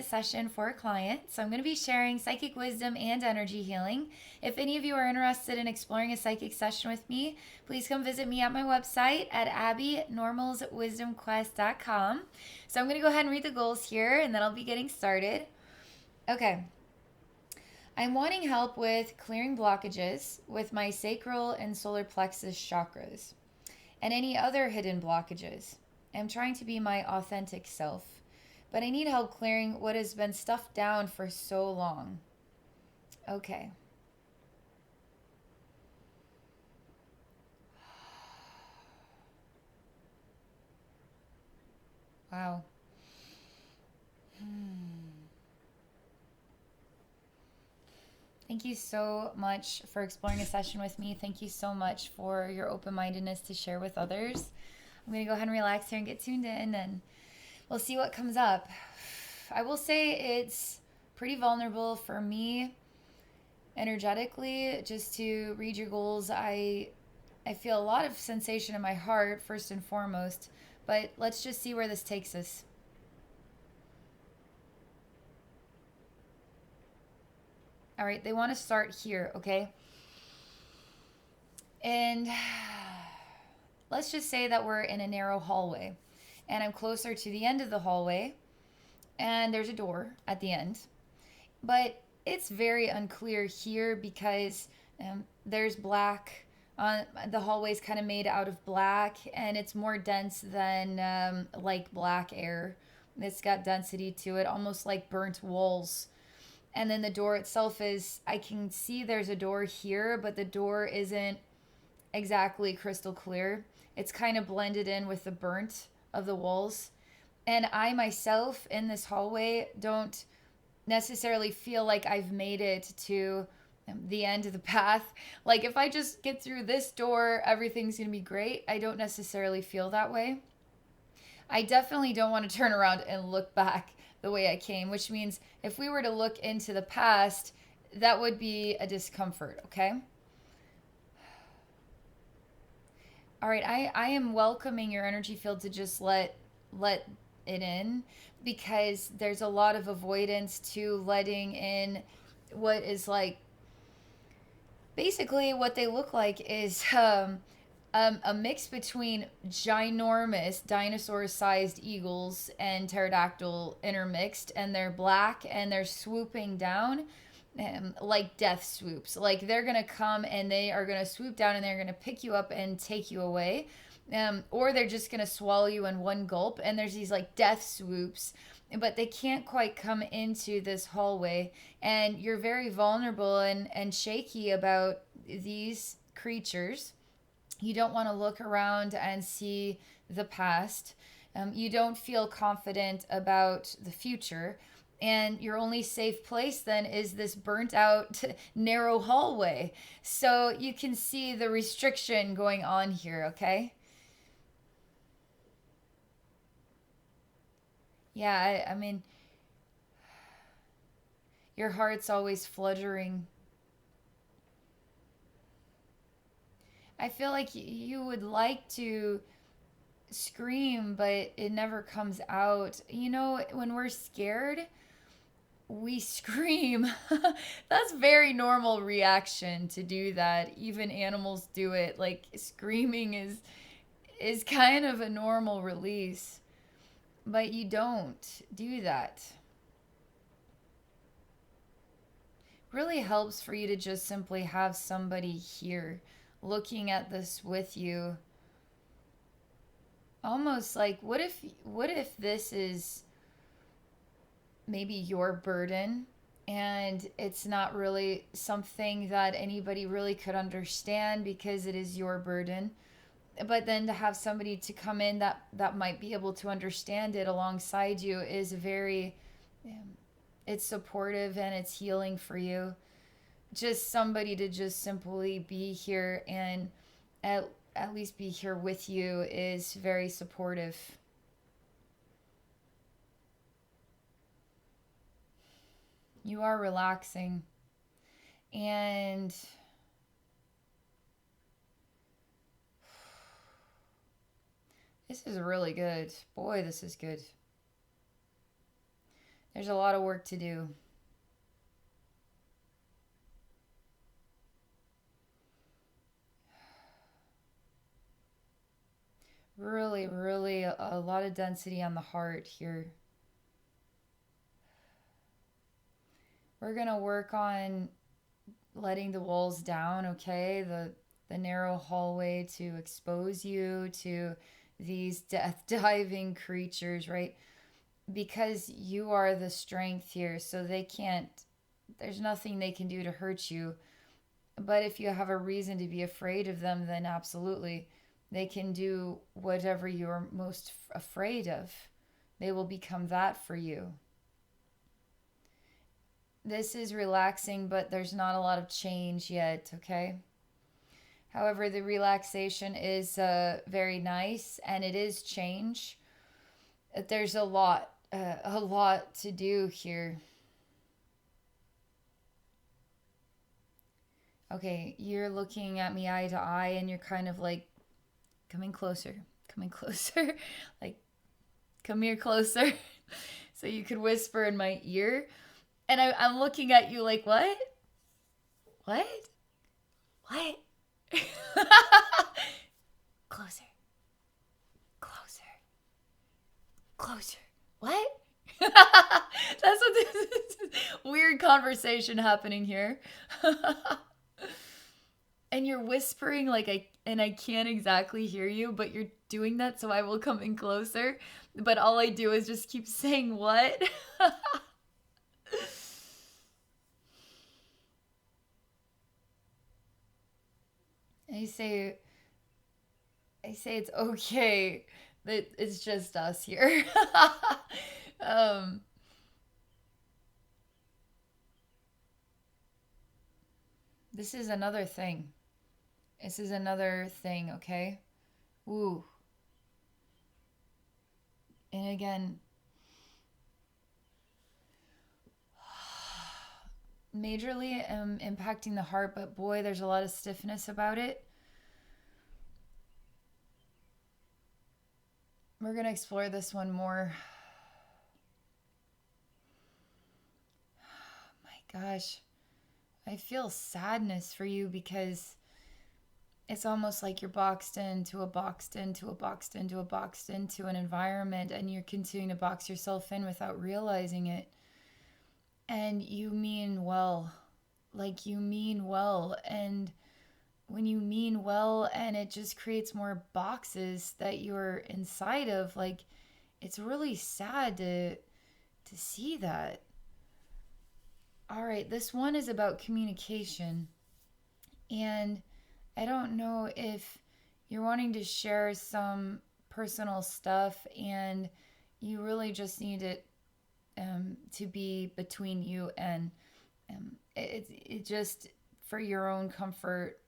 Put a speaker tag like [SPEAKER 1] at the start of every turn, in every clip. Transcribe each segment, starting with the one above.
[SPEAKER 1] 30-minute session for a client. So I'm going to be sharing psychic wisdom and energy healing. If any of you are interested in exploring a psychic session with me, please come visit me at my website at abbynormalswisdomquest.com. So I'm going to go ahead and read the goals here, and then I'll be getting started. Okay. I'm wanting help with clearing blockages with my sacral and solar plexus chakras and any other hidden blockages. I'm trying to be my authentic self, but I need help clearing what has been stuffed down for so long. Okay. Wow. Thank you so much for exploring a session with me. Thank you so much for your open-mindedness to share with others. I'm going to go ahead and relax here and get tuned in, and we'll see what comes up. I will say it's pretty vulnerable for me energetically. Just to read your goals, I feel a lot of sensation in my heart, first and foremost, but let's just see where this takes us. All right, they want to start here, okay? And let's just say that we're in a narrow hallway, and I'm closer to the end of the hallway, and there's a door at the end. But it's very unclear here because there's black. The hallway's kind of made out of black, and it's more dense than like black air. It's got density to it, almost like burnt walls. And then the door itself is, I can see there's a door here, but the door isn't exactly crystal clear. It's kind of blended in with the burnt of the walls. And I myself in this hallway don't necessarily feel like I've made it to the end of the path. Like if I just get through this door, everything's going to be great. I don't necessarily feel that way. I definitely don't want to turn around and look back the way I came, which means if we were to look into the past, that would be a discomfort, okay? All right, I am welcoming your energy field to just let it in, because there's a lot of avoidance to letting in what is like, basically what they look like is a mix between ginormous dinosaur-sized eagles and pterodactyl intermixed, and they're black and they're swooping down like death swoops. Like they're gonna come and they are gonna swoop down and they're gonna pick you up and take you away, or they're just gonna swallow you in one gulp. And there's these like death swoops, but they can't quite come into this hallway. And you're very vulnerable and shaky about these creatures. You don't want to look around and see the past. You don't feel confident about the future. And your only safe place then is this burnt out, narrow hallway. So you can see the restriction going on here, okay? Yeah, I mean, your heart's always fluttering. I feel like you would like to scream, but it never comes out. You know, when we're scared, we scream. That's very normal reaction to do that. Even animals do it. Like screaming is kind of a normal release, but you don't do that. Really helps for you to just simply have somebody here looking at this with you, almost like what if this is maybe your burden, and it's not really something that anybody really could understand because it is your burden, but then to have somebody to come in that might be able to understand it alongside you is very it's supportive and it's healing for you. Just somebody to just simply be here and at least be here with you is very supportive. You are relaxing, and this is really good. Boy, this is good. There's a lot of work to do. Really, really a lot of density on the heart here. We're going to work on letting the walls down, okay? The narrow hallway to expose you to these death diving creatures, right? Because you are the strength here, so they can't, there's nothing they can do to hurt you. But if you have a reason to be afraid of them, then absolutely they can do whatever you're most afraid of. They will become that for you. This is relaxing, but there's not a lot of change yet, okay? However, the relaxation is very nice, and it is change. There's a lot to do here. Okay, you're looking at me eye to eye, and you're kind of like coming closer, like come here closer, so you could whisper in my ear. And I'm looking at you like, what? What? What? Closer. Closer. Closer. What? That's what this is. Weird conversation happening here. And you're whispering and I can't exactly hear you, but you're doing that, so I will come in closer. But all I do is just keep saying what? I say it's okay that it's just us here. um, this is another thing. This is another thing, okay? Woo. And again, majorly impacting the heart, but boy, there's a lot of stiffness about it. We're going to explore this one more. My gosh. I feel sadness for you because it's almost like you're boxed into a boxed into a boxed into a boxed into an environment, and you're continuing to box yourself in without realizing it. And you mean well. Like, you mean well. And when you mean well and it just creates more boxes that you're inside of, like, it's really sad to see that. All right, this one is about communication. And I don't know if you're wanting to share some personal stuff and you really just need it to be between you and it just for your own comfort,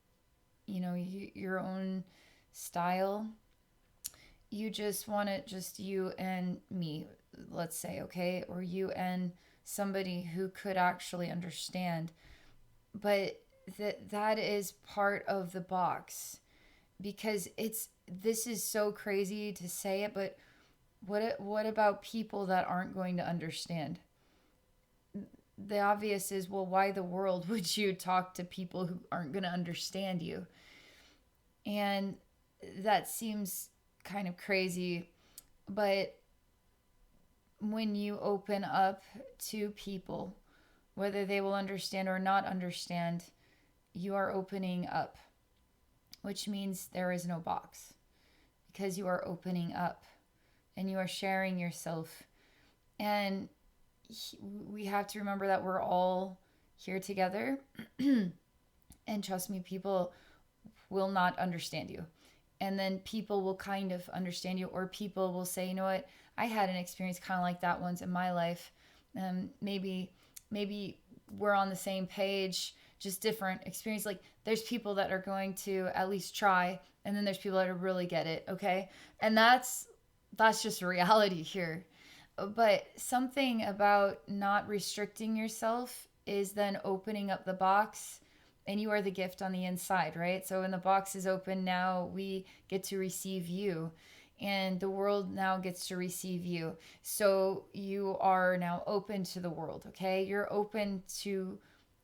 [SPEAKER 1] your own style. You just want it just you and me, let's say, okay? Or you and somebody who could actually understand. But that is part of the box, because this is so crazy to say it, but what about people that aren't going to understand? The obvious is, well, why the world would you talk to people who aren't going to understand you? And that seems kind of crazy, but when you open up to people, whether they will understand or not understand, you are opening up, which means there is no box, because you are opening up and you are sharing yourself. And we have to remember that we're all here together. And trust me, people will not understand you. And then people will kind of understand you, or people will say, you know what, I had an experience kind of like that once in my life. Maybe we're on the same page, just different experience. Like, there's people that are going to at least try, and then there's people that really get it, okay? And that's just reality here. But something about not restricting yourself is then opening up the box, and you are the gift on the inside, right? So when the box is open, now we get to receive you. and the world now gets to receive you. So you are now open to the world, okay? You're open to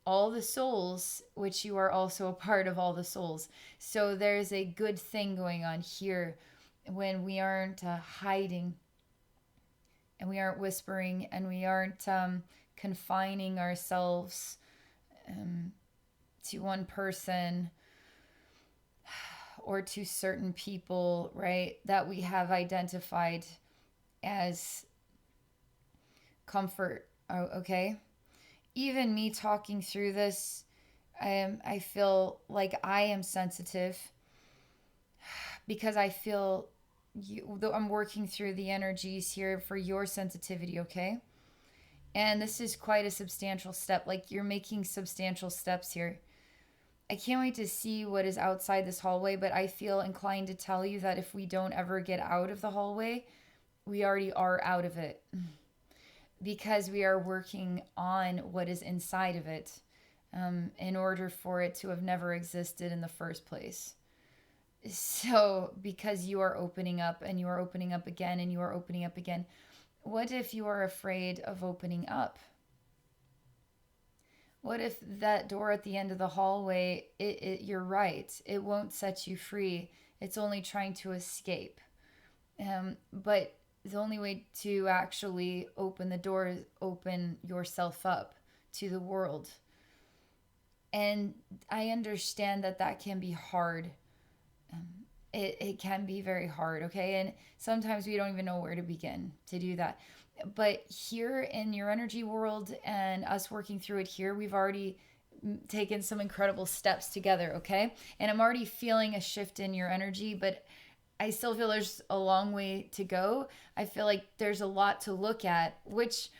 [SPEAKER 1] all the souls, which you are also a part of all the souls. So there's a good thing going on here when we aren't hiding, and we aren't whispering, and we aren't confining ourselves to one person or to certain people, right? That we have identified as comfort, okay? Even me talking through this, I feel like I am sensitive because I feel though I'm working through the energies here for your sensitivity, okay? And this is quite a substantial step. Like, you're making substantial steps here. I can't wait to see what is outside this hallway, but I feel inclined to tell you that if we don't ever get out of the hallway, we already are out of it because we are working on what is inside of it in order for it to have never existed in the first place. So, because you are opening up and you are opening up again and you are opening up again, what if you are afraid of opening up? What if that door at the end of the hallway, you're right, it won't set you free. It's only trying to escape. But the only way to actually open the door is open yourself up to the world. And I understand that that can be hard. It can be very hard, okay? And sometimes we don't even know where to begin to do that. But here in your energy world and us working through it here, we've already taken some incredible steps together, okay? And I'm already feeling a shift in your energy, but I still feel there's a long way to go. I feel like there's a lot to look at, which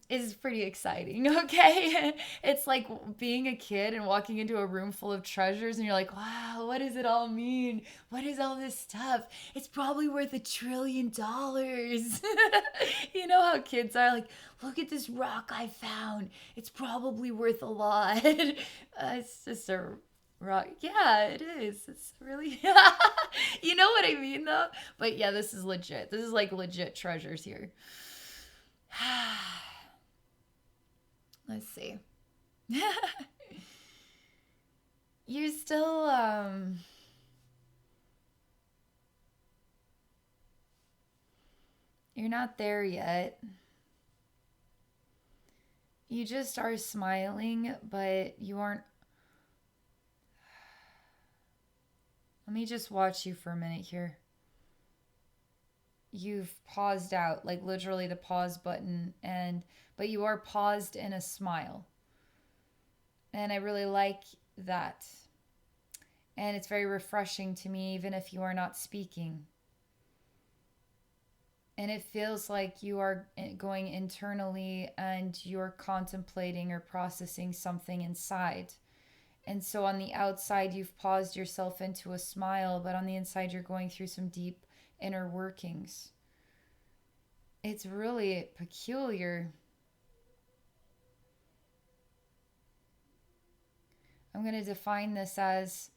[SPEAKER 1] is pretty exciting, okay? It's like being a kid and walking into a room full of treasures and you're like, wow, what does it all mean? What is all this stuff? It's probably worth $1 trillion. You know how kids are like, look at this rock I found. It's probably worth a lot. It's just a rock. Yeah, it is. It's really, you know what I mean though? But yeah, this is legit. This is like legit treasures here. Let's see. You're still you're not there yet. You just are smiling, but you aren't. Let me just watch you for a minute here. You've paused out, like literally the pause button, but you are paused in a smile. And I really like that. And it's very refreshing to me, even if you are not speaking. And it feels like you are going internally and you're contemplating or processing something inside. And so on the outside, you've paused yourself into a smile, but on the inside, you're going through some deep inner workings. It's really peculiar. I'm going to define this as,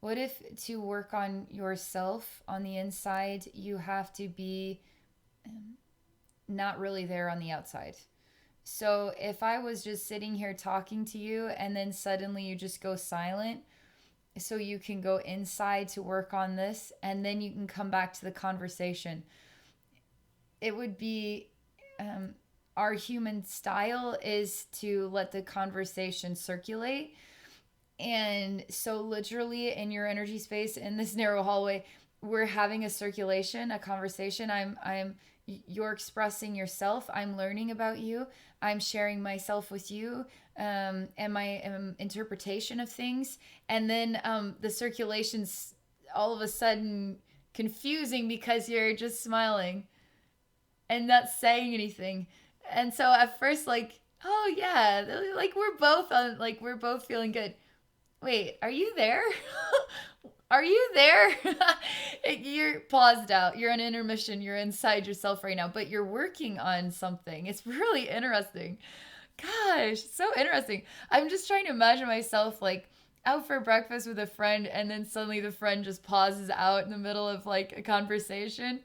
[SPEAKER 1] what if to work on yourself on the inside, you have to be not really there on the outside? So if I was just sitting here talking to you and then suddenly you just go silent, so you can go inside to work on this and then you can come back to the conversation. It would be, our human style is to let the conversation circulate. And so literally in your energy space, in this narrow hallway, we're having a circulation, a conversation. You're expressing yourself. I'm learning about you. I'm sharing myself with you, and my interpretation of things. And then the circulation's all of a sudden confusing because you're just smiling and not saying anything. And so at first, like, oh yeah, like we're both feeling good. Wait, are you there? Are you there? You're paused out. You're on intermission. You're inside yourself right now, but you're working on something. It's really interesting. Gosh, so interesting. I'm just trying to imagine myself like out for breakfast with a friend, and then suddenly the friend just pauses out in the middle of like a conversation.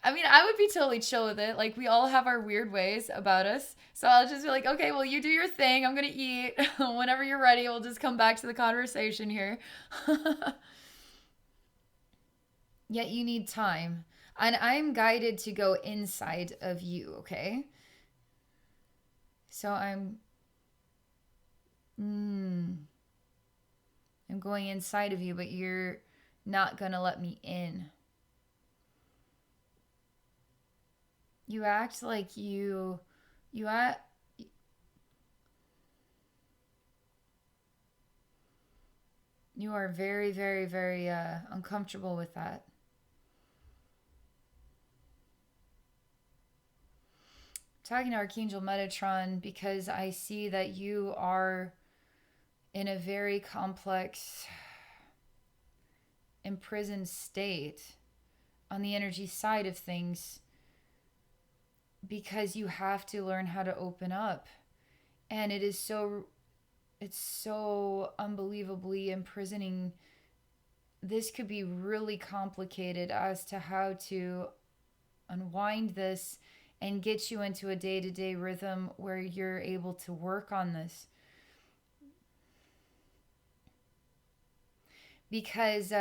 [SPEAKER 1] I mean, I would be totally chill with it. Like, we all have our weird ways about us. So I'll just be like, okay, well, you do your thing. I'm going to eat. Whenever you're ready, we'll just come back to the conversation here. Yet you need time. And I'm guided to go inside of you, okay? So mm, I'm going inside of you, but you're not going to let me in. You act like you act you are very, very, very uncomfortable with that. Talking to Archangel Metatron because I see that you are in a very complex, imprisoned state on the energy side of things because you have to learn how to open up. And it's so unbelievably imprisoning. This could be really complicated as to how to unwind this and get you into a day-to-day rhythm where you're able to work on this. Because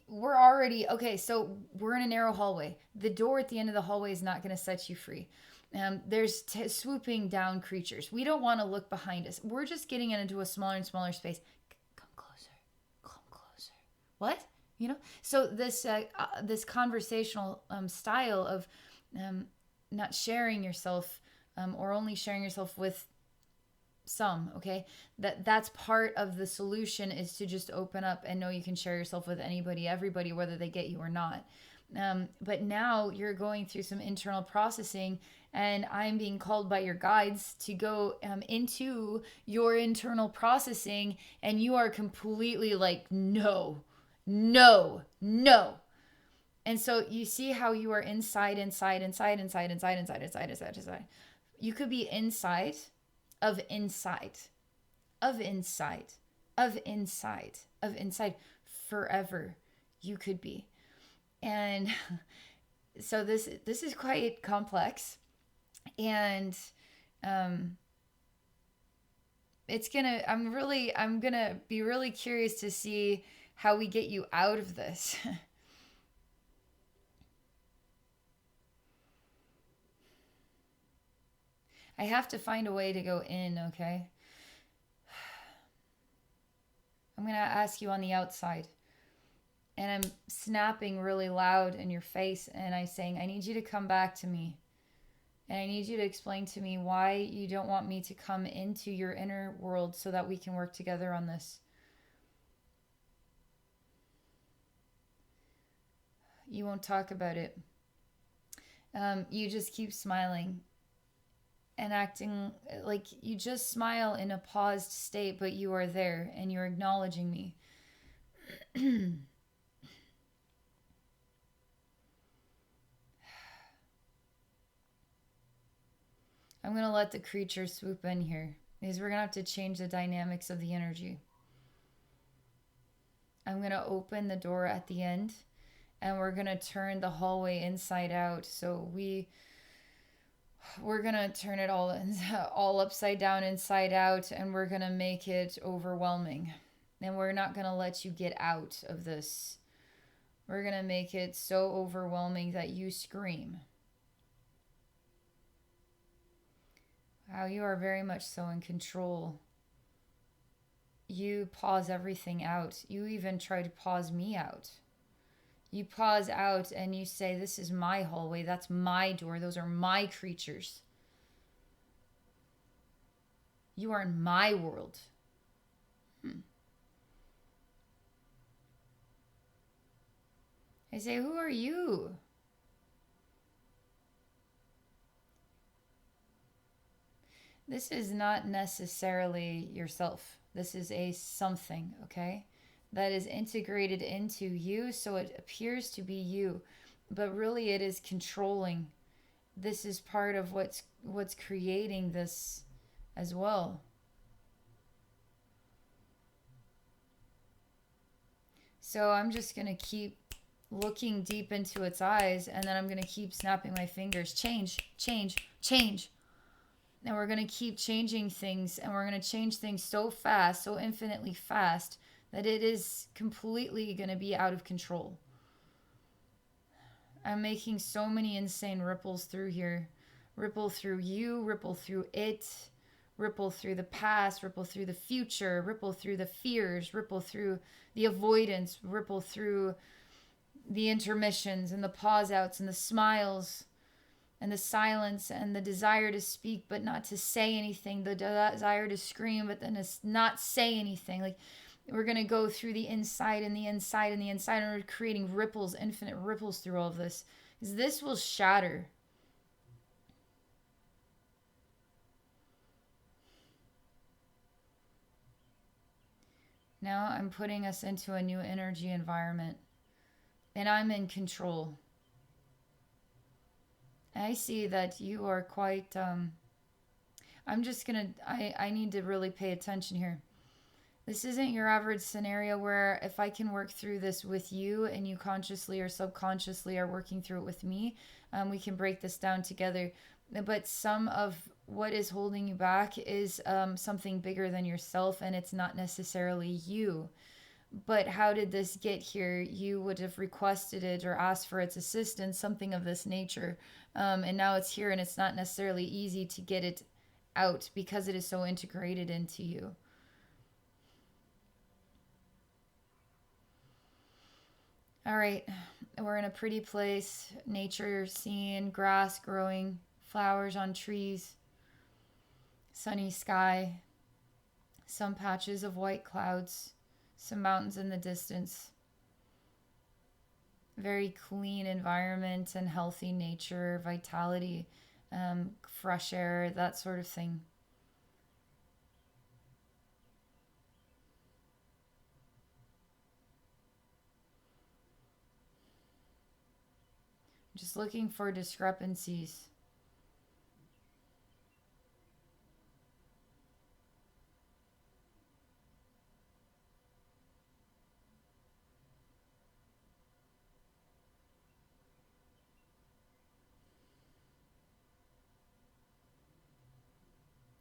[SPEAKER 1] we're already, okay, so we're in a narrow hallway. The door at the end of the hallway is not going to set you free. There's swooping down creatures. We don't want to look behind us. We're just getting into a smaller and smaller space. Come closer. Come closer. What? You know? So this conversational style of not sharing yourself or only sharing yourself with some, okay, that's part of the solution, is to just open up and know you can share yourself with anybody, everybody, whether they get you or not. But now you're going through some internal processing, and I'm being called by your guides to go into your internal processing, and you are completely like, no, no, no. And so you see how you are inside. You could be inside of inside, of inside, of inside, of inside forever. You could be. And so this is quite complex. And I'm gonna be really curious to see how we get you out of this. I have to find a way to go in, okay? I'm going to ask you on the outside. And I'm snapping really loud in your face, and I'm saying, I need you to come back to me. And I need you to explain to me why you don't want me to come into your inner world so that we can work together on this. You won't talk about it. You just keep smiling and acting like you just smile in a paused state, but you are there and you're acknowledging me. I'm going to let the creature swoop in here because we're going to have to change the dynamics of the energy. I'm going to open the door at the end, and we're going to turn the hallway inside out. So we're going to turn it all upside down, inside out, and we're going to make it overwhelming. And we're not going to let you get out of this. We're going to make it so overwhelming that you scream. Wow, you are very much so in control. You pause everything out. You even try to pause me out. You pause out and you say, this is my hallway. That's my door. Those are my creatures. You are in my world. I say, who are you? This is not necessarily yourself. This is a something, okay? That is integrated into you, so it appears to be you, but really it is controlling. This is part of what's creating this as well. So I'm just going to keep looking deep into its eyes, and then I'm going to keep snapping my fingers. Change, change, change. And we're going to keep changing things, and we're going to change things so fast, so infinitely fast, that it is completely going to be out of control. I'm making so many insane ripples through here. Ripple through you, ripple through it, ripple through the past, ripple through the future, ripple through the fears, ripple through the avoidance, ripple through the intermissions and the pause outs and the smiles and the silence and the desire to speak but not to say anything, the desire to scream but then to not say anything. Like, we're going to go through the inside and the inside and the inside, and we're creating ripples, infinite ripples through all of this. Because this will shatter. Now I'm putting us into a new energy environment, and I'm in control. I see that you are quite, I'm just going to, I need to really pay attention here. This isn't your average scenario where if I can work through this with you and you consciously or subconsciously are working through it with me, we can break this down together. But some of what is holding you back is something bigger than yourself, and it's not necessarily you. But how did this get here? You would have requested it or asked for its assistance, something of this nature. And now it's here, and it's not necessarily easy to get it out because it is so integrated into you. All right, we're in a pretty place. Nature scene, grass growing, flowers on trees, sunny sky, some patches of white clouds, some mountains in the distance. Very clean environment and healthy nature, vitality, fresh air, that sort of thing. Just looking for discrepancies.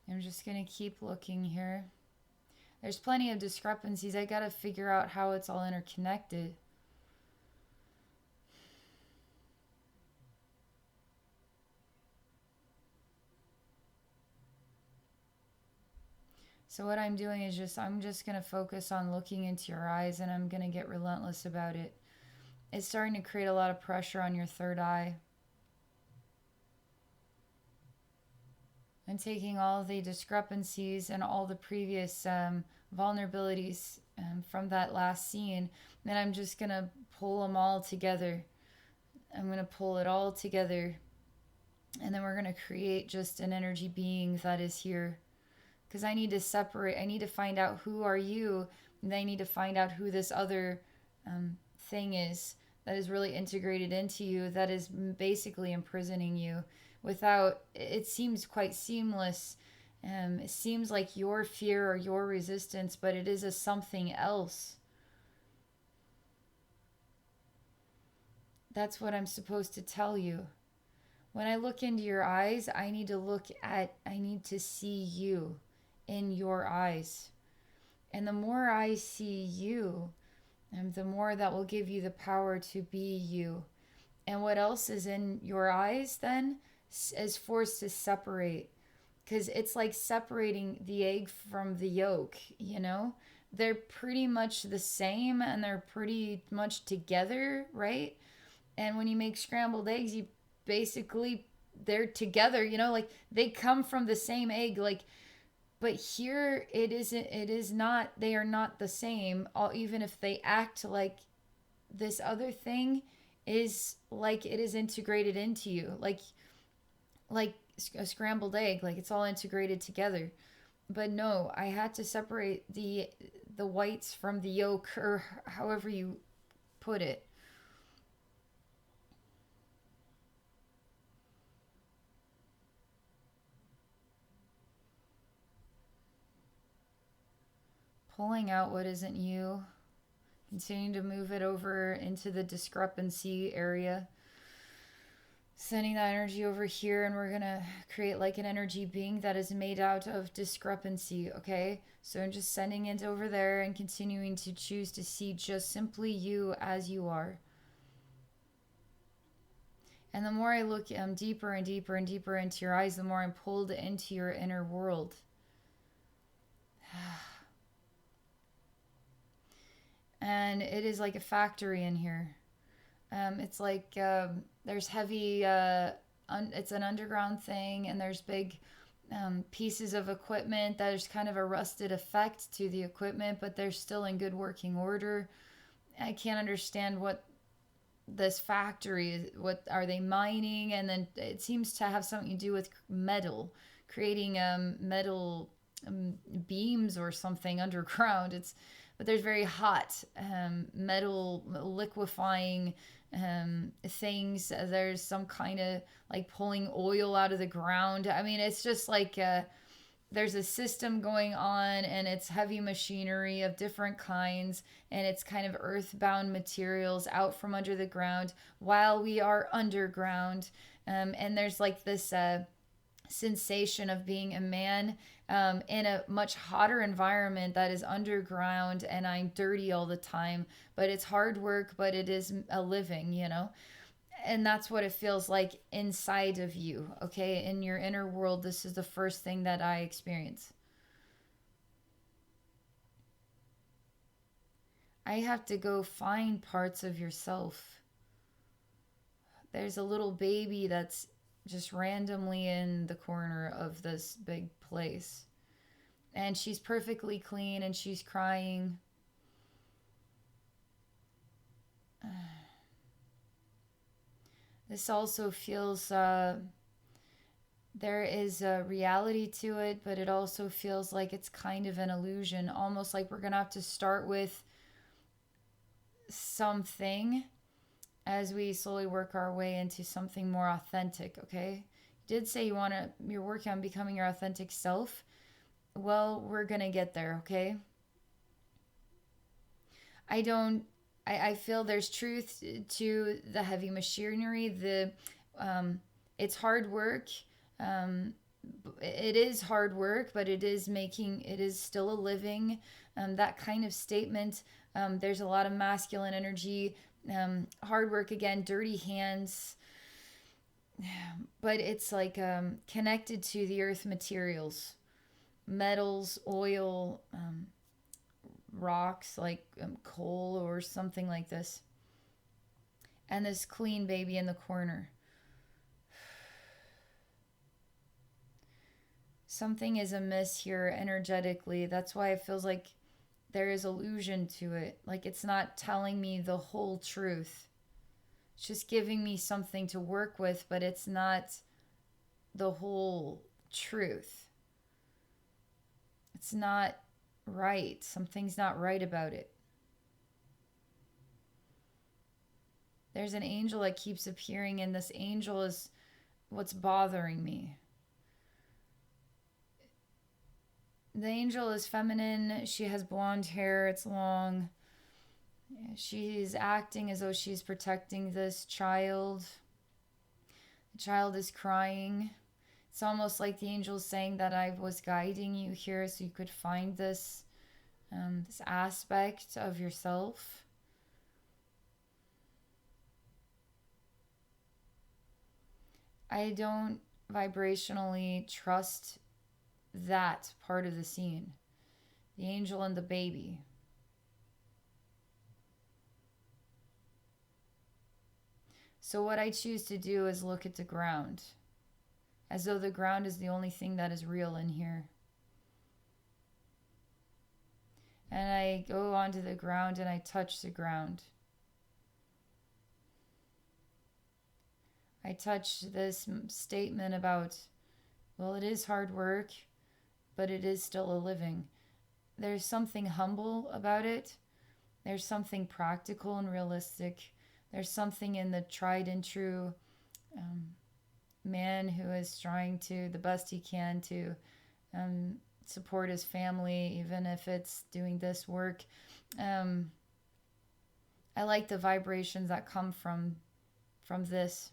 [SPEAKER 1] I'm just going to keep looking here. There's plenty of discrepancies. I got to figure out how it's all interconnected. So what I'm doing is I'm just going to focus on looking into your eyes, and I'm going to get relentless about it. It's starting to create a lot of pressure on your third eye. I'm taking all the discrepancies and all the previous vulnerabilities from that last scene, and I'm just going to pull them all together. I'm going to pull it all together, and then we're going to create just an energy being that is here. Because I need to separate, I need to find out who are you, and then I need to find out who this other thing is that is really integrated into you, that is basically imprisoning you without, it seems quite seamless. It seems like your fear or your resistance, but it is a something else. That's what I'm supposed to tell you. When I look into your eyes, I need to see you in your eyes. And the more I see you, the more that will give you the power to be you. And what else is in your eyes then is forced to separate. Because it's like separating the egg from the yolk, you know? They're pretty much the same and they're pretty much together, right? And when you make scrambled eggs, you basically, they're together, you know? Like, they come from the same egg, like, but here it is not, they are not the same, even if they act like this other thing is, like, it is integrated into you, like a scrambled egg, like it's all integrated together. But no, I had to separate the whites from the yolk, or however you put it. Pulling out what isn't you, Continuing to move it over into the discrepancy area. Sending that energy over here, and we're gonna create like an energy being that is made out of discrepancy, okay? So I'm just sending it over there and continuing to choose to see just simply you as you are. And the more I look deeper and deeper and deeper into your eyes, the more I'm pulled into your inner world. And it is like a factory in here. It's like there's heavy, it's an underground thing, and there's big pieces of equipment. There's kind of a rusted effect to the equipment, but they're still in good working order. I can't understand what this factory is. What are they mining? And then it seems to have something to do with metal, creating metal beams or something underground. But there's very hot metal liquefying things. There's some kind of like pulling oil out of the ground. I mean, it's just like there's a system going on, and it's heavy machinery of different kinds, and it's kind of earthbound materials out from under the ground while we are underground. And there's like this sensation of being a man in a much hotter environment that is underground, and I'm dirty all the time, but it's hard work, but it is a living, you know? And that's what it feels like inside of you, okay? In your inner world, this is the first thing that I experience. I have to go find parts of yourself. There's a little baby that's just randomly in the corner of this big place. And she's perfectly clean, and she's crying. This also feels, there is a reality to it, but it also feels like it's kind of an illusion. Almost like we're going to have to start with something as we slowly work our way into something more authentic, okay? You did say you're working on becoming your authentic self. Well, we're gonna get there, okay? I feel there's truth to the heavy machinery. It's hard work. It is hard work, but it is still a living. That kind of statement. There's a lot of masculine energy. Hard work again, dirty hands, but it's like connected to the earth materials, metals, oil, rocks, like coal or something like this. And this clean baby in the corner. Something is amiss here energetically. That's why it feels like there is illusion to it. Like it's not telling me the whole truth. It's just giving me something to work with, but it's not the whole truth. It's not right. Something's not right about it. There's an angel that keeps appearing, and this angel is what's bothering me. The angel is feminine. She has blonde hair. It's long. She's acting as though she's protecting this child. The child is crying. It's almost like the angel's saying that I was guiding you here so you could find this aspect of yourself. I don't vibrationally trust that part of the scene. The angel and the baby. So what I choose to do is look at the ground, as though the ground is the only thing that is real in here. And I go onto the ground and I touch the ground. I touch this statement about, well, it is hard work, but it is still a living. There's something humble about it. There's something practical and realistic. There's something in the tried and true man who is trying to, the best he can, to support his family, even if it's doing this work. I like the vibrations that come from this.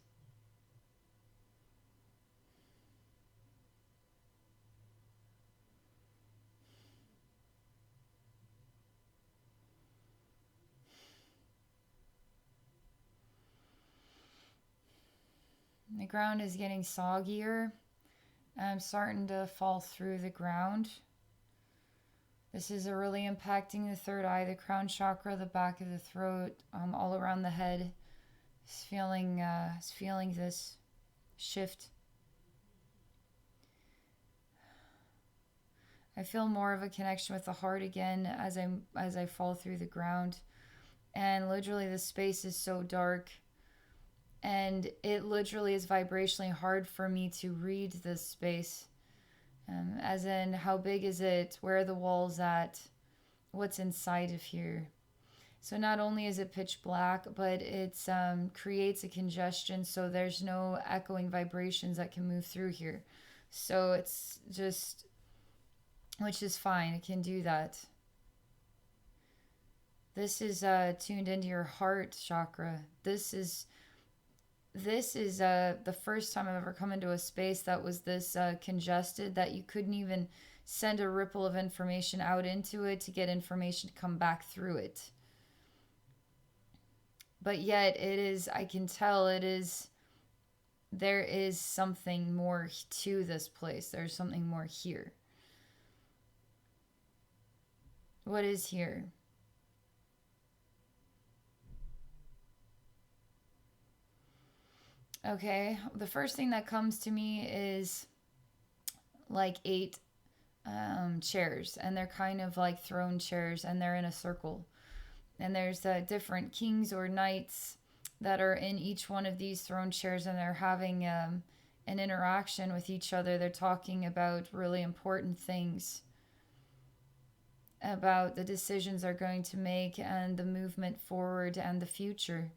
[SPEAKER 1] The ground is getting soggier. I'm starting to fall through the ground. This is really impacting the third eye, the crown chakra, the back of the throat, all around the head. It's feeling this shift. I feel more of a connection with the heart again as I fall through the ground. And literally the space is so dark. And it literally is vibrationally hard for me to read this space. As in, how big is it? Where are the walls at? What's inside of here? So not only is it pitch black, but it creates a congestion, so there's no echoing vibrations that can move through here. So it's just, which is fine. It can do that. This is tuned into your heart chakra. This is the first time I've ever come into a space that was this congested that you couldn't even send a ripple of information out into it to get information to come back through it. But yet it is, I can tell there is something more to this place. There's something more here. What is here? Okay, the first thing that comes to me is like 8 chairs, and they're kind of like throne chairs, and they're in a circle. And there's different kings or knights that are in each one of these throne chairs, and they're having an interaction with each other. They're talking about really important things, about the decisions they're going to make and the movement forward and the future.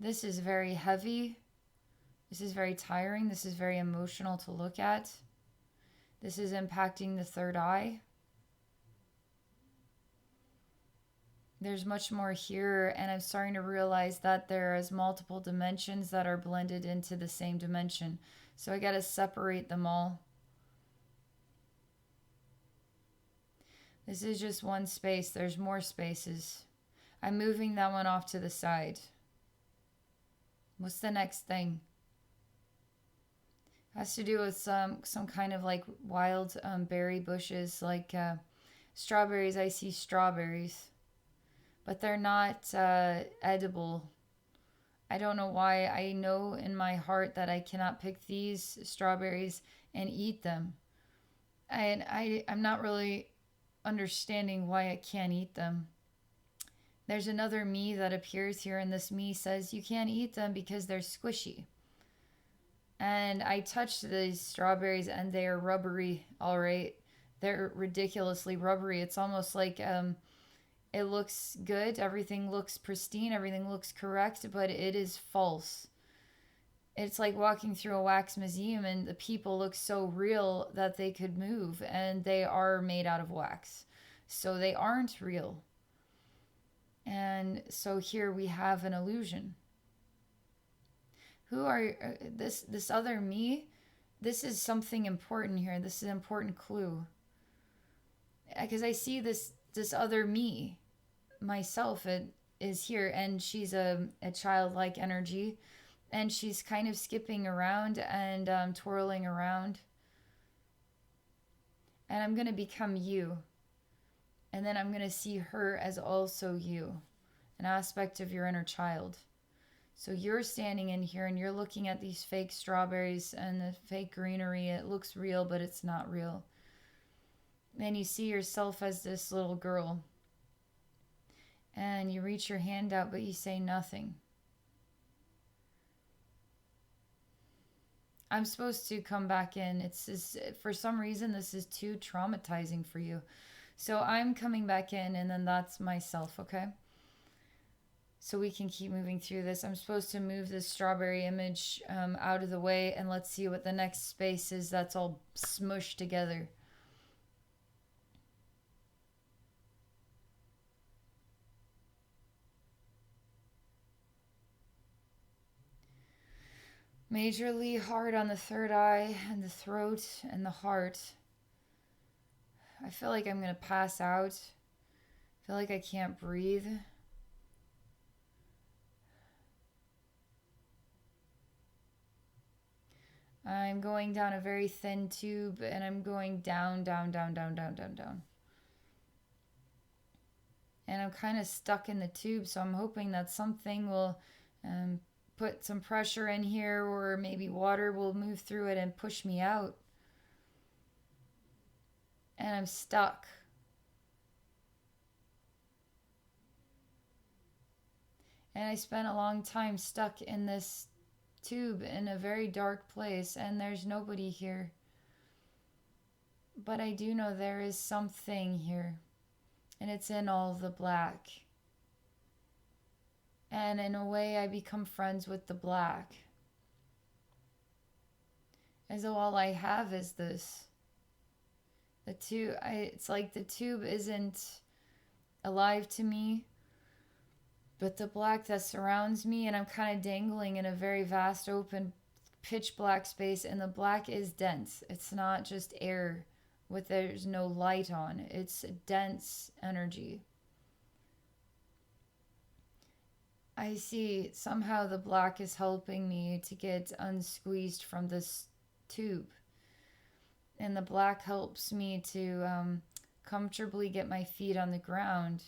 [SPEAKER 1] This is very heavy. This is very tiring. This is very emotional to look at. This is impacting the third eye. There's much more here, and I'm starting to realize that there is multiple dimensions that are blended into the same dimension. So I got to separate them all. This is just one space. There's more spaces. I'm moving that one off to the side. What's the next thing? Has to do with some kind of like wild berry bushes, like strawberries. I see strawberries, but they're not edible. I don't know why. I know in my heart that I cannot pick these strawberries and eat them. And I'm not really understanding why I can't eat them. There's another me that appears here, and this me says you can't eat them because they're squishy. And I touched these strawberries and they are rubbery, all right? They're ridiculously rubbery. It's almost like it looks good. Everything looks pristine. Everything looks correct, but it is false. It's like walking through a wax museum and the people look so real that they could move, and they are made out of wax. So they aren't real. And so here we have an illusion. Who are this other me? This is something important here. This is an important clue. Because I see this other me, myself, it is here, and she's a childlike energy, and she's kind of skipping around and twirling around. And I'm going to become you. And then I'm going to see her as also you, an aspect of your inner child. So you're standing in here and you're looking at these fake strawberries and the fake greenery. It looks real, but it's not real. Then you see yourself as this little girl. And you reach your hand out, but you say nothing. I'm supposed to come back in. For some reason, this is too traumatizing for you. So I'm coming back in, and then that's myself, okay? So we can keep moving through this. I'm supposed to move this strawberry image out of the way, and let's see what the next space is that's all smushed together. Majorly hard on the third eye and the throat and the heart. I feel like I'm going to pass out. I feel like I can't breathe. I'm going down a very thin tube and I'm going down, down, down, down, down, down, down. And I'm kind of stuck in the tube, so I'm hoping that something will put some pressure in here, or maybe water will move through it and push me out. And I'm stuck. And I spent a long time stuck in this tube in a very dark place, and there's nobody here. But I do know there is something here, and it's in all the black. And in a way, I become friends with the black. As though all I have is this. The tube, it's like the tube isn't alive to me, but the black that surrounds me, and I'm kind of dangling in a very vast, open, pitch black space, and the black is dense. It's not just air with there's no light on. It's a dense energy. I see somehow the black is helping me to get unsqueezed from this tube. And the black helps me to comfortably get my feet on the ground.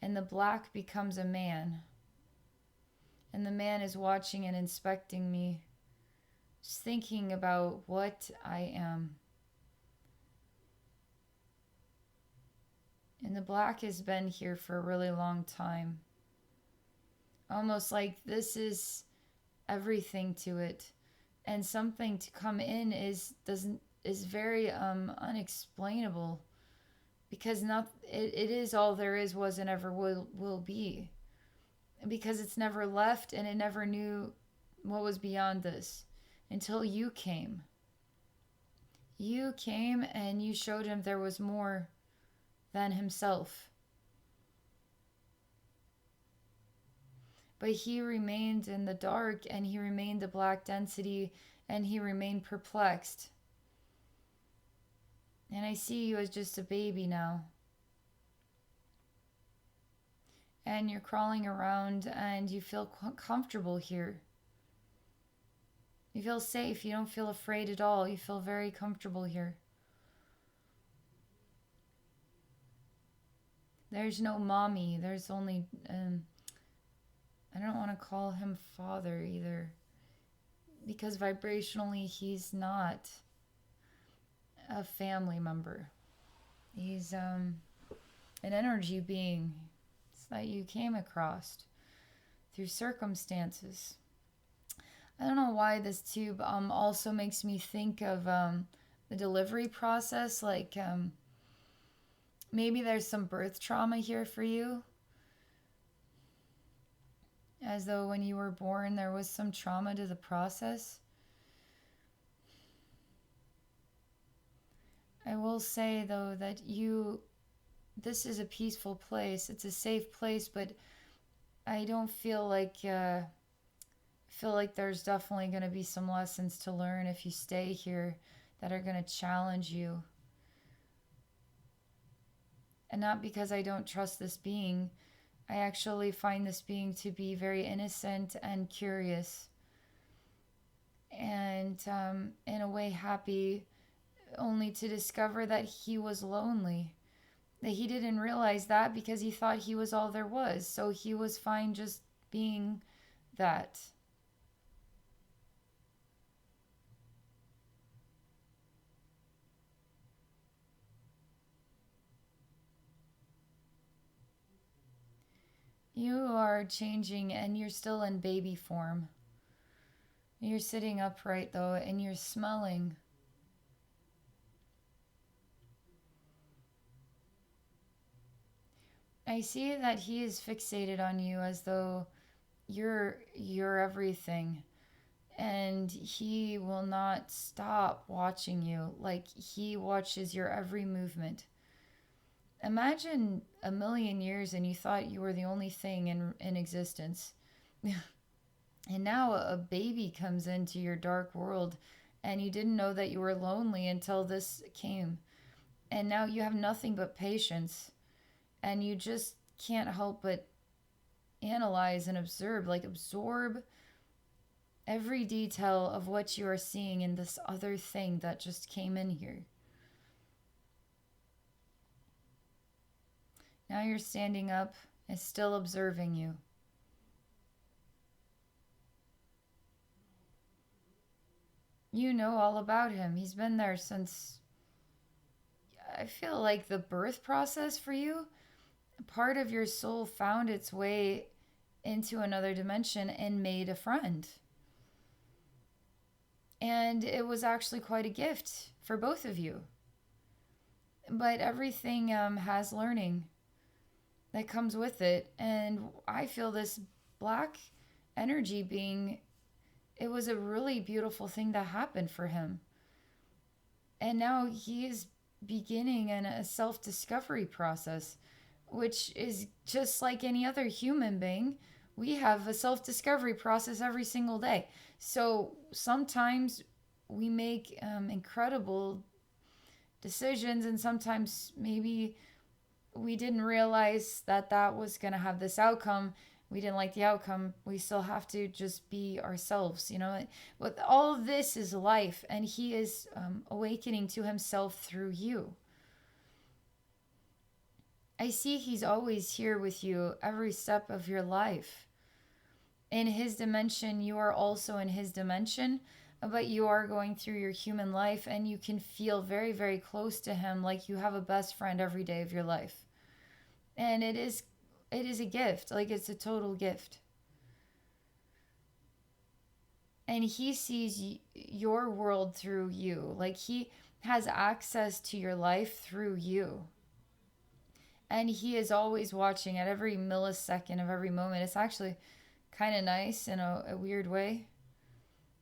[SPEAKER 1] And the black becomes a man. And the man is watching and inspecting me, just thinking about what I am. And the black has been here for a really long time. Almost like this is everything to it. And something to come in is very unexplainable, because it is all there is, was, and ever will be, because it's never left, and it never knew what was beyond this until you came. You came and you showed him there was more than himself. But he remained in the dark, and he remained the black density, and he remained perplexed. And I see you as just a baby now. And you're crawling around and you feel comfortable here. You feel safe. You don't feel afraid at all. You feel very comfortable here. There's no mommy. There's only, I don't want to call him father either, because vibrationally he's not a family member. He's an energy being that you came across through circumstances. I don't know why this tube also makes me think of the delivery process, like maybe there's some birth trauma here for you, as though when you were born there was some trauma to the process. I will say, though, that this is a peaceful place. It's a safe place, but I don't feel like, there's definitely going to be some lessons to learn if you stay here that are going to challenge you. And not because I don't trust this being. I actually find this being to be very innocent and curious. And in a way happy, only to discover that he was lonely. That he didn't realize that because he thought he was all there was. So he was fine just being that. You are changing, and you're still in baby form. You're sitting upright though, and you're smelling. I see that he is fixated on you as though you're everything, and he will not stop watching you. Like he watches your every movement. Imagine 1,000,000 years and you thought you were the only thing in existence. And now a baby comes into your dark world, and you didn't know that you were lonely until this came. And now you have nothing but patience, and you just can't help but analyze and observe, like absorb every detail of what you are seeing in this other thing that just came in here. Now you're standing up and still observing you. You know all about him. He's been there since, I feel like, the birth process for you. Part of your soul found its way into another dimension and made a friend. And it was actually quite a gift for both of you. But everything has learning that comes with it. And I feel this black energy being, it was a really beautiful thing that happened for him. And now he is beginning in a self discovery process, which is just like any other human being. We have a self discovery process every single day. So sometimes we make incredible decisions, and sometimes maybe we didn't realize that that was going to have this outcome. We didn't like the outcome. We still have to just be ourselves, you know. But all of this is life, and he is awakening to himself through you. I see he's always here with you every step of your life. In his dimension, you are also in his dimension, but you are going through your human life, and you can feel very, very close to him, like you have a best friend every day of your life. And it is a gift, like it's a total gift. And he sees your world through you, like he has access to your life through you. And he is always watching at every millisecond of every moment. It's actually kind of nice in a weird way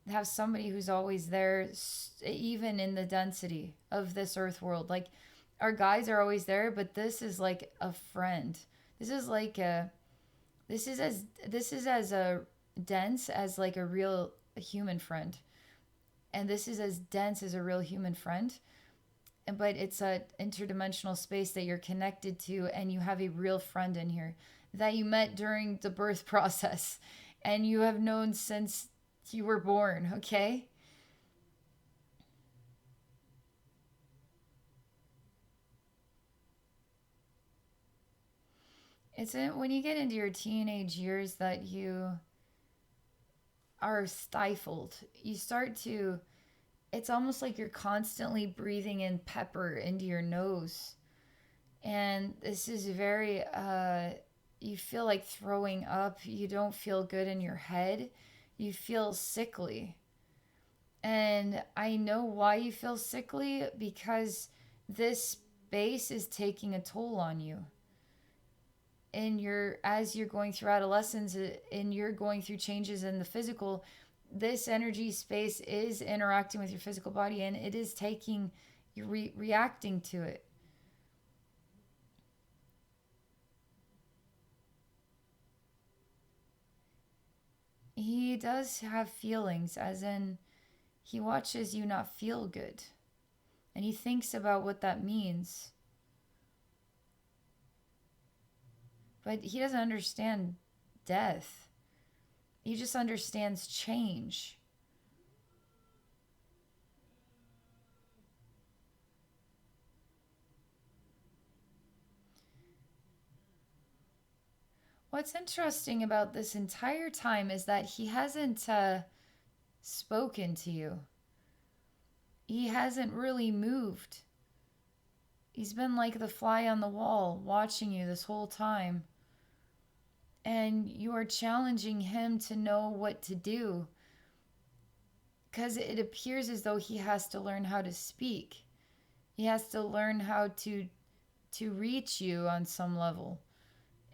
[SPEAKER 1] to have somebody who's always there, even in the density of this earth world. Like, our guides are always there, but this is like a friend. This is like a this is as a dense as like a real human friend. And this is as dense as a real human friend. But it's a interdimensional space that you're connected to, and you have a real friend in here that you met during the birth process, and you have known since you were born, okay? It's when you get into your teenage years that you are stifled. You start to, it's almost like you're constantly breathing in pepper into your nose. And this is very, you feel like throwing up. You don't feel good in your head. You feel sickly. And I know why you feel sickly, because this space is taking a toll on you. And as you're going through adolescence, and you're going through changes in the physical, this energy space is interacting with your physical body, and it is taking, you're reacting to it. He does have feelings, as in he watches you not feel good, and he thinks about what that means. But he doesn't understand death. He just understands change. What's interesting about this entire time is that he hasn't spoken to you. He hasn't really moved. He's been like the fly on the wall, watching you this whole time. And you are challenging him to know what to do, because it appears as though he has to learn how to speak. He has to learn how to reach you on some level.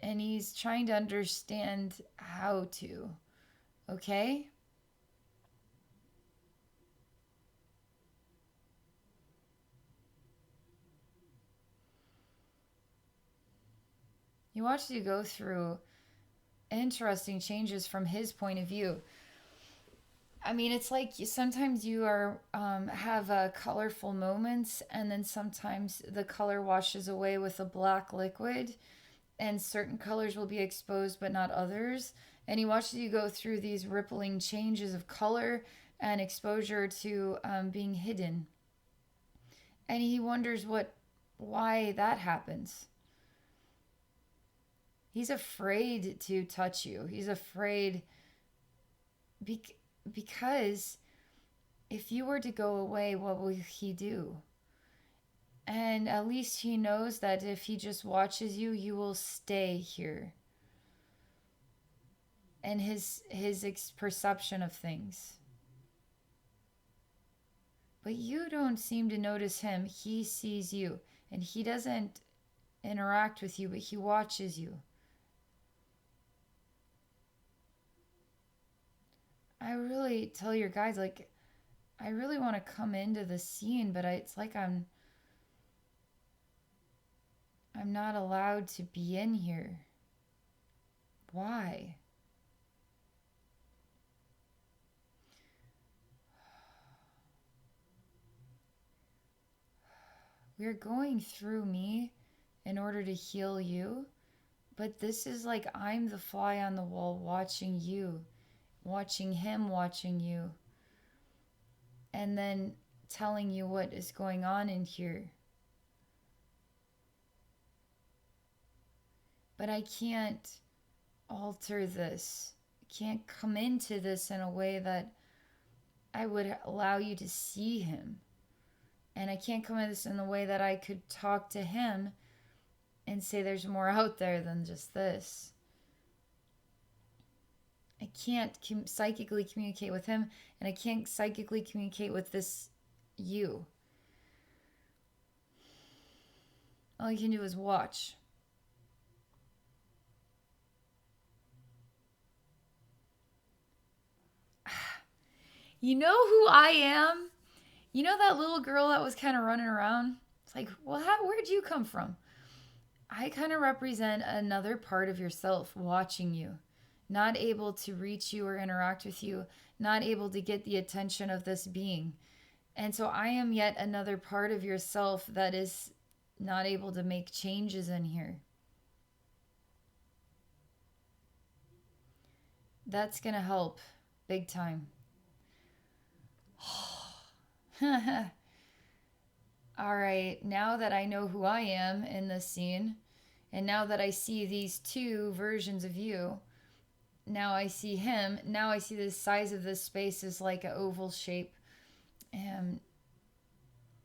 [SPEAKER 1] And he's trying to understand how to. Okay? He watched you go through interesting changes from his point of view. I mean, it's like sometimes you are have colorful moments, and then sometimes the color washes away with a black liquid, and certain colors will be exposed, but not others. And he watches you go through these rippling changes of color and exposure to being hidden, and he wonders why that happens. He's afraid to touch you. He's afraid bec- because if you were to go away, what will he do? And at least he knows that if he just watches you, you will stay here. And his perception of things. But you don't seem to notice him. He sees you, and he doesn't interact with you, but he watches you. I really tell your guys, like, I really want to come into the scene, but it's like I'm not allowed to be in here. Why? We're going through me in order to heal you, but this is like I'm the fly on the wall watching you, watching him, watching you, and then telling you what is going on in here. But I can't alter this. I can't come into this in a way that I would allow you to see him. And I can't come into this in the way that I could talk to him and say there's more out there than just this. I can't psychically communicate with him, and I can't psychically communicate with this you. All you can do is watch. You know who I am? You know that little girl that was kind of running around? It's like, well, where'd you come from? I kind of represent another part of yourself watching you, not able to reach you or interact with you, not able to get the attention of this being. And so I am yet another part of yourself that is not able to make changes in here. That's going to help big time. All right, now that I know who I am in this scene, and now that I see these two versions of you, now I see him, now I see the size of this space is like an oval shape. And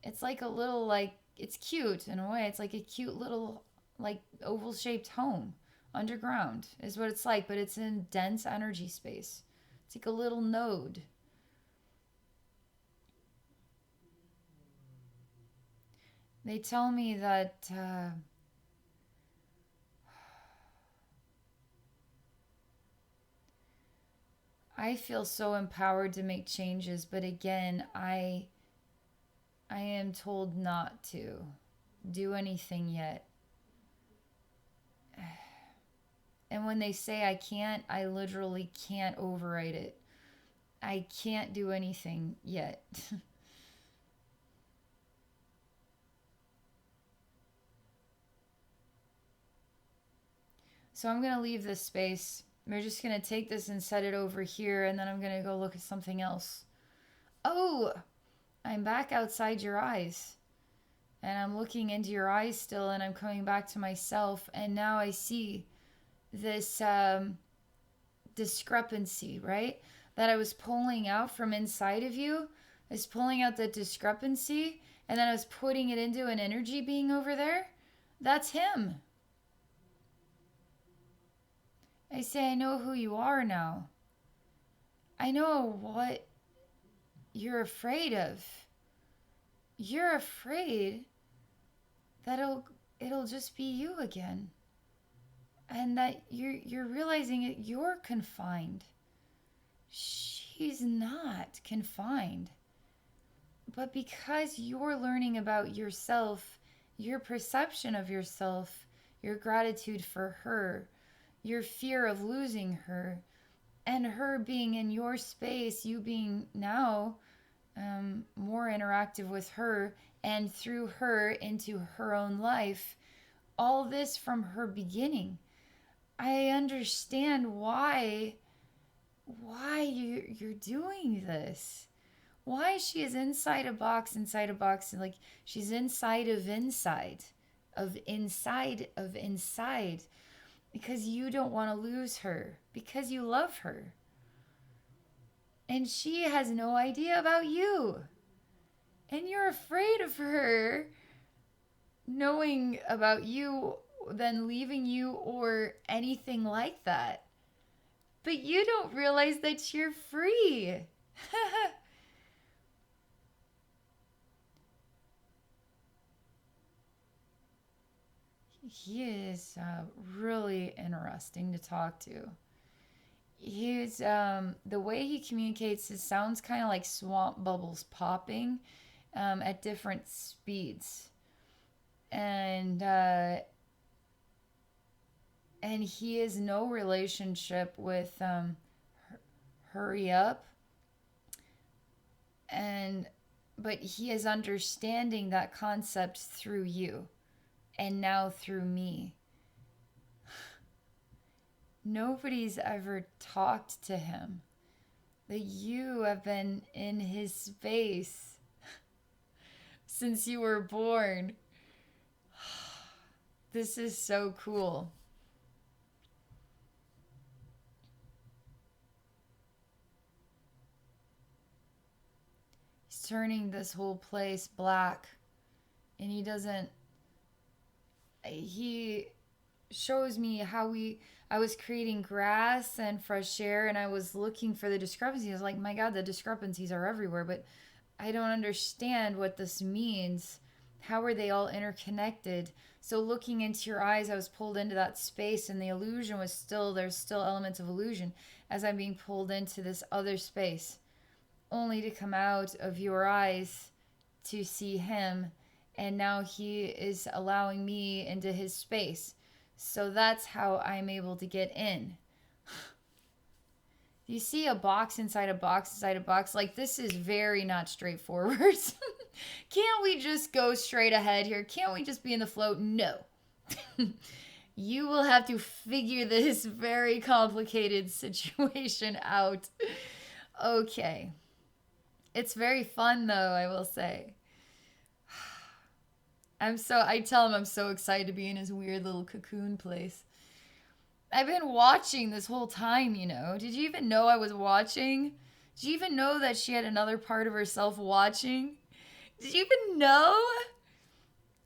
[SPEAKER 1] it's like a little, like, it's cute in a way. It's like a cute little, like, oval shaped home underground is what it's like, but it's in dense energy space. It's like a little node. They tell me that I feel so empowered to make changes, but again, I am told not to do anything yet. And when they say I can't, I literally can't override it. I can't do anything yet. So I'm going to leave this space. We're just going to take this and set it over here, and then I'm going to go look at something else. Oh, I'm back outside your eyes. And I'm looking into your eyes still, and I'm coming back to myself. And now I see this discrepancy, right? That I was pulling out from inside of you. I was pulling out the discrepancy, and then I was putting it into an energy being over there. That's him. I say, I know who you are now. I know what you're afraid of. You're afraid that it'll just be you again. And that you're realizing that you're confined. She's not confined. But because you're learning about yourself, your perception of yourself, your gratitude for her, your fear of losing her, and her being in your space, you being now more interactive with her, and through her into her own life, all this from her beginning. I understand why you're doing this. Why she is inside a box, and like she's inside of inside, because you don't want to lose her, because you love her. And she has no idea about you. And you're afraid of her knowing about you, then leaving you, or anything like that. But you don't realize that you're free. He is really interesting to talk to. He's the way he communicates, it sounds kind of like swamp bubbles popping at different speeds, and he has no relationship with hurry up, and but he is understanding that concept through you, and now through me. Nobody's ever talked to him. That you have been in his space since you were born. This is so cool. He's turning this whole place black. And he shows me how I was creating grass and fresh air, and I was looking for the discrepancies. I was like, my God, the discrepancies are everywhere, but I don't understand what this means. How are they all interconnected? So looking into your eyes, I was pulled into that space, and the illusion was there's still elements of illusion as I'm being pulled into this other space, only to come out of your eyes to see him. And now he is allowing me into his space. So that's how I'm able to get in. You see a box inside a box inside a box? Like, this is very not straightforward. Can't we just go straight ahead here? Can't we just be in the flow? No. You will have to figure this very complicated situation out. Okay. It's very fun, though, I will say. I tell him I'm so excited to be in his weird little cocoon place. I've been watching this whole time, you know. Did you even know I was watching? Did you even know that she had another part of herself watching? Did you even know?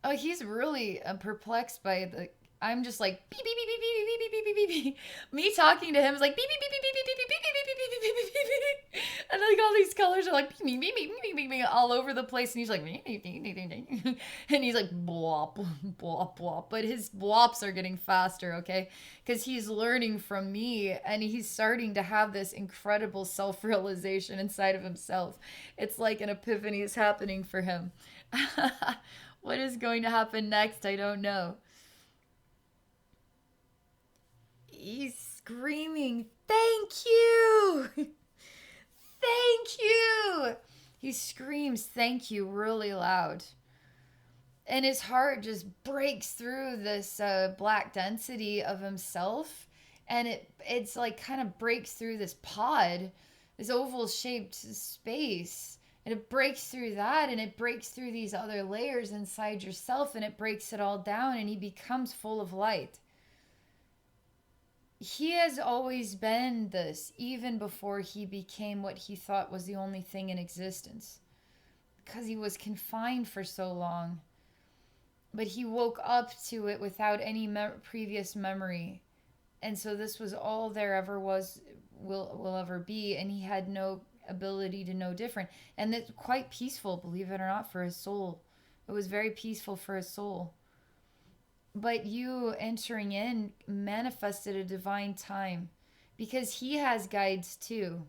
[SPEAKER 1] Oh, he's really perplexed by the. I'm just like beep beep beep beep beep beep beep beep beep beep. Me talking to him is like beep beep beep beep beep beep beep beep beep beep beep beep beep beep, and like all these colors are like beep beep beep beep beep beep all over the place, and he's like beep beep beep beep beep, and he's like blop blop blop, but his blops are getting faster, okay, because he's learning from me, and he's starting to have this incredible self-realization inside of himself. It's like an epiphany is happening for him. What is going to happen next? I don't know. He's screaming, "Thank you! Thank you!" He screams "thank you" really loud. And his heart just breaks through this black density of himself. And it's like kind of breaks through this pod, this oval shaped space. And it breaks through that, and it breaks through these other layers inside yourself, and it breaks it all down, and he becomes full of light. He has always been this, even before he became what he thought was the only thing in existence, because he was confined for so long. But he woke up to it without any previous memory, and so this was all there ever was, will ever be, and he had no ability to know different. And it's quite peaceful, believe it or not, for his soul. It was very peaceful for his soul. But you entering in manifested a divine time, because he has guides too.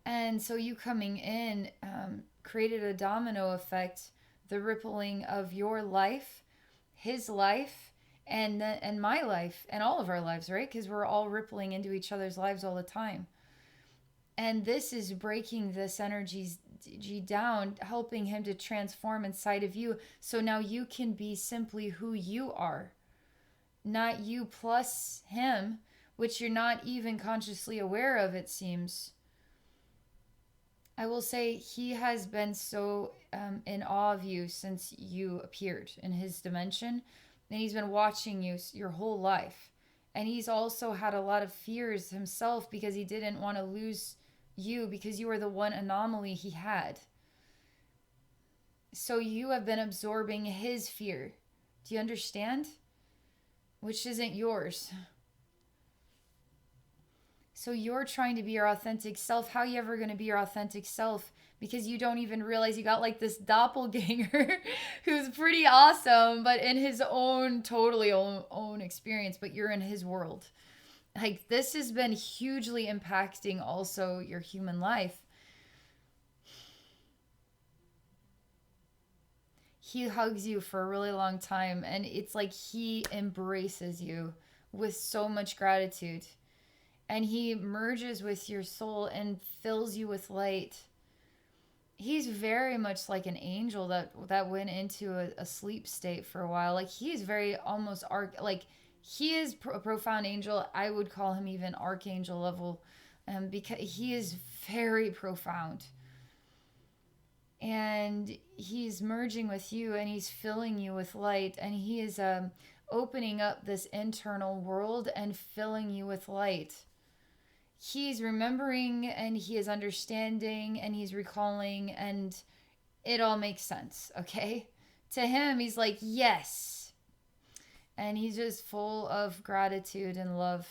[SPEAKER 1] And so you coming in created a domino effect, the rippling of your life, his life, and my life and all of our lives, right? Because we're all rippling into each other's lives all the time. And this is breaking this energy down, helping him to transform inside of you. So now you can be simply who you are, not you plus him, which you're not even consciously aware of, it seems. I will say he has been so in awe of you since you appeared in his dimension. And he's been watching you your whole life. And he's also had a lot of fears himself because he didn't want to lose you because you were the one anomaly he had. So you have been absorbing his fear. Do you understand? Which isn't yours. So you're trying to be your authentic self. How are you ever going to be your authentic self? Because you don't even realize you got like this doppelganger who's pretty awesome, but in his own, totally own experience, but you're in his world. Like this has been hugely impacting also your human life. He hugs you for a really long time, and it's like he embraces you with so much gratitude. And he merges with your soul and fills you with light. He's very much like an angel that went into a sleep state for a while. Like he's very almost like he is a profound angel. I would call him even archangel level, because he is very profound. And he's merging with you, and he's filling you with light, and he is opening up this internal world and filling you with light. He's remembering, and he is understanding, and he's recalling, and it all makes sense, okay? To him, he's like, yes. And he's just full of gratitude and love.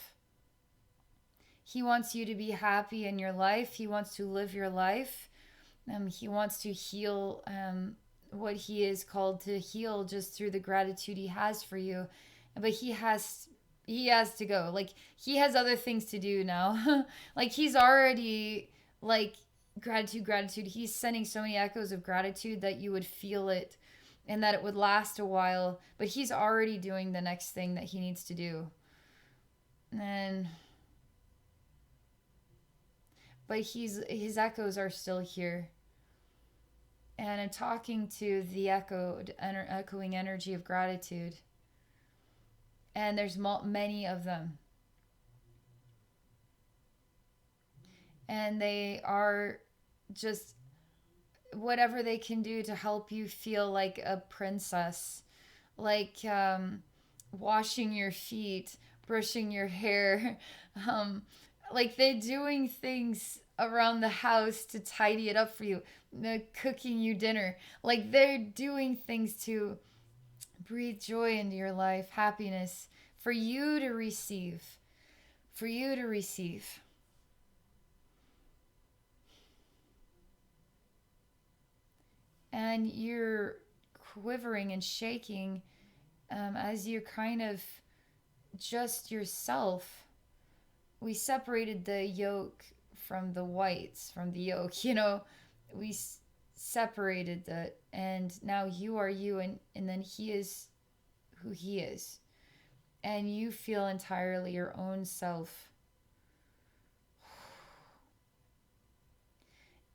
[SPEAKER 1] He wants you to be happy in your life. He wants to live your life. He wants to heal what he is called to heal just through the gratitude he has for you. But he has to go. Like he has other things to do now. Like he's already like gratitude. He's sending so many echoes of gratitude that you would feel it and that it would last a while. But he's already doing the next thing that he needs to do. But his echoes are still here. And I'm talking to the echoing energy of gratitude. And there's many of them. And they are just whatever they can do to help you feel like a princess. Like washing your feet, brushing your hair. Like they're doing things around the house to tidy it up for you. They're cooking you dinner. Like they're doing things to breathe joy into your life, happiness, for you to receive. For you to receive. And you're quivering and shaking as you're kind of just yourself. We separated the yolk from the whites, from the yolk, we separated that, and now you are you, and then he is who he is, and you feel entirely your own self.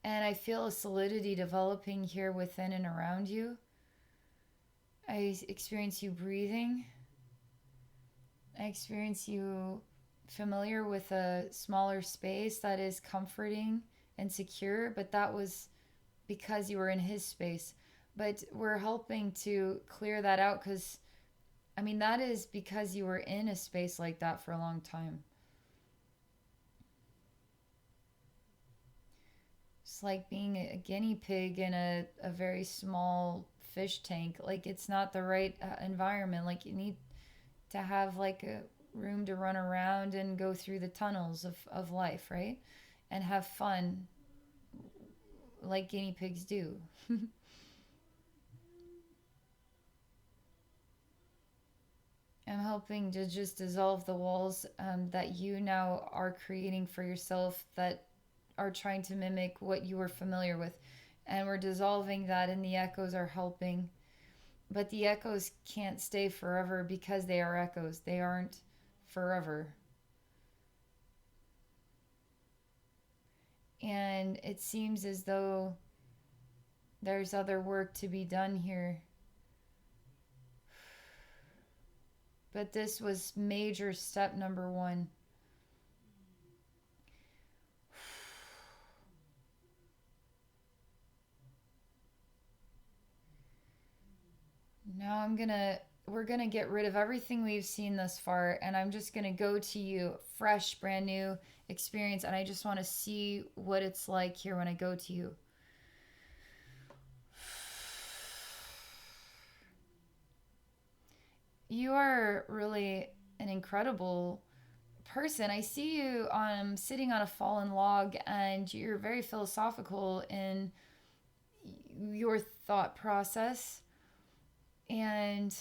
[SPEAKER 1] And I feel a solidity developing here within and around you. I experience you breathing. I experience you familiar with a smaller space that is comforting and secure, but that was because you were in his space. But we're helping to clear that out because, that is because you were in a space like that for a long time. It's like being a guinea pig in a very small fish tank. Like it's not the right environment. Like you need to have like a room to run around and go through the tunnels of life, right? And have fun like guinea pigs do. I'm helping to just dissolve the walls that you now are creating for yourself that are trying to mimic what you were familiar with. And we're dissolving that, and the echoes are helping. But the echoes can't stay forever because they are echoes. They aren't forever. And it seems as though there's other work to be done here. But this was major step number one. Now we're gonna get rid of everything we've seen thus far, and I'm just gonna go to you, fresh, brand new experience, and I just want to see what it's like here when I go to you. You are really an incredible person. I see you sitting on a fallen log, and you're very philosophical in your thought process, and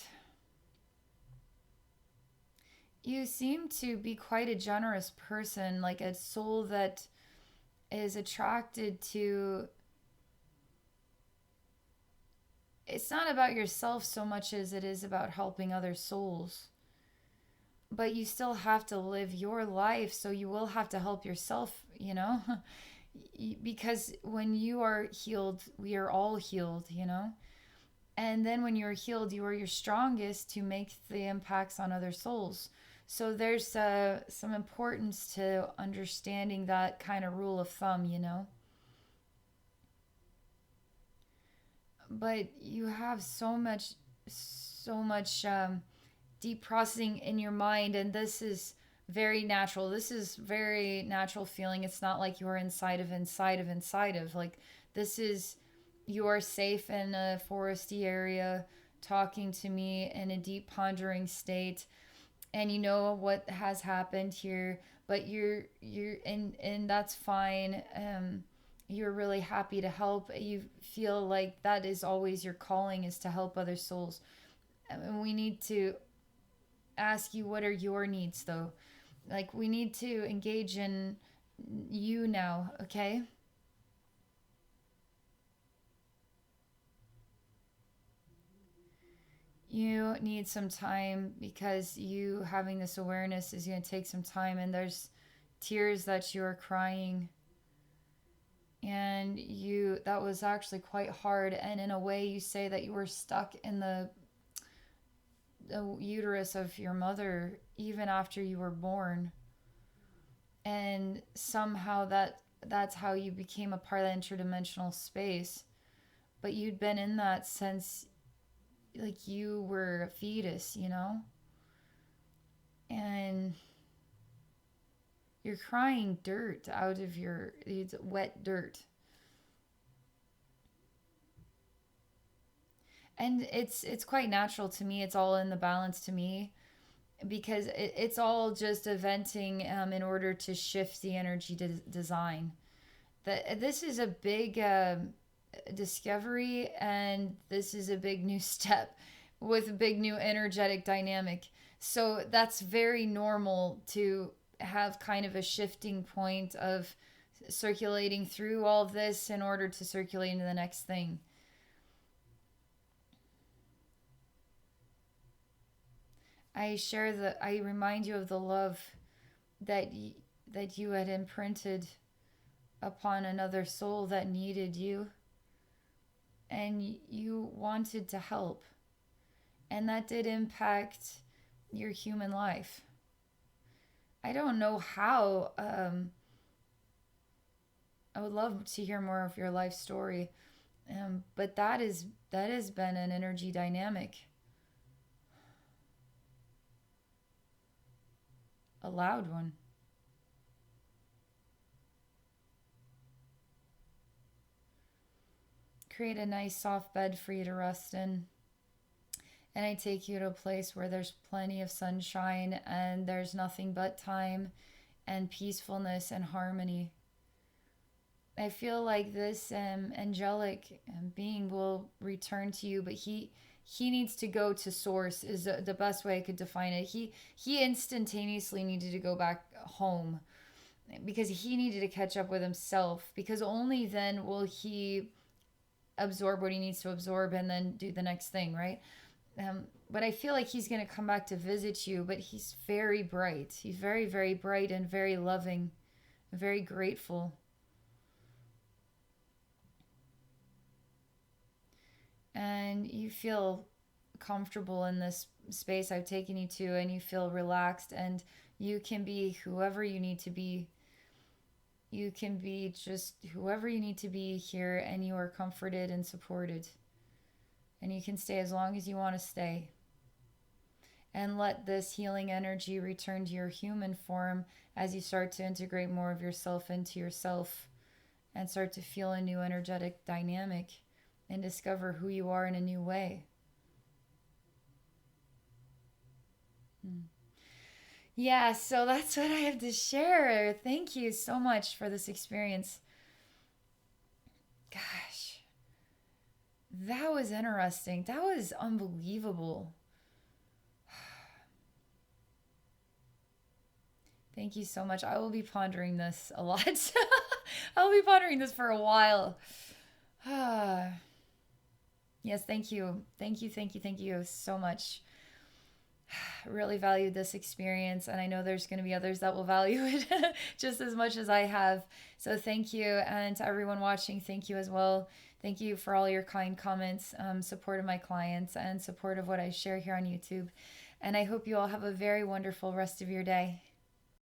[SPEAKER 1] you seem to be quite a generous person, like a soul that is attracted to. It's not about yourself so much as it is about helping other souls. But you still have to live your life, so you will have to help yourself, because when you are healed, we are all healed, And then when you're healed, you are your strongest to make the impacts on other souls. So there's some importance to understanding that kind of rule of thumb. But you have so much deep processing in your mind, and this is very natural. This is very natural feeling. It's not like you're inside of. Like, this is, you are safe in a foresty area talking to me in a deep pondering state, and you know what has happened here, but and that's fine. You're really happy to help. You feel like that is always your calling, is to help other souls. And we need to ask you, what are your needs, though? Like, we need to engage in you now, okay? You need some time, because you having this awareness is going to take some time, and there's tears that you're crying, and that was actually quite hard, and in a way you say that you were stuck in the uterus of your mother even after you were born, and somehow that's how you became a part of the interdimensional space. But you'd been in that since, like, you were a fetus. And you're crying dirt out of it's wet dirt. And it's quite natural to me. It's all in the balance to me, because it's all just eventing, in order to shift the energy design. This is a big discovery, and this is a big new step with a big new energetic dynamic. So that's very normal to have kind of a shifting point of circulating through all of this in order to circulate into the next thing. I remind you of the love that you had imprinted upon another soul that needed you, and you wanted to help, and that did impact your human life. I don't know how. I would love to hear more of your life story, but that has been an energy dynamic, a loud one. Create a nice soft bed for you to rest in. And I take you to a place where there's plenty of sunshine, and there's nothing but time and peacefulness and harmony. I feel like this angelic being will return to you, but he needs to go to source, is the best way I could define it. He instantaneously needed to go back home, because he needed to catch up with himself, because only then will he absorb what he needs to absorb and then do the next thing, right? But I feel like he's going to come back to visit you, but he's very bright. He's very, very bright and very loving, very grateful. And you feel comfortable in this space I've taken you to, and you feel relaxed, and you can be whoever you need to be. You can be just whoever you need to be here, and you are comforted and supported. And you can stay as long as you want to stay. And let this healing energy return to your human form as you start to integrate more of yourself into yourself and start to feel a new energetic dynamic and discover who you are in a new way. Yeah, so that's what I have to share. Thank you so much for this experience. Gosh, that was interesting. That was unbelievable. Thank you so much. I will be pondering this a lot. I will be pondering this for a while. Yes, thank you. Thank you, thank you, thank you so much. Really valued this experience, and I know there's going to be others that will value it just as much as I have. So thank you, and to everyone watching, thank you as well. Thank you for all your kind comments, support of my clients, and support of what I share here on YouTube. And I hope you all have a very wonderful rest of your day.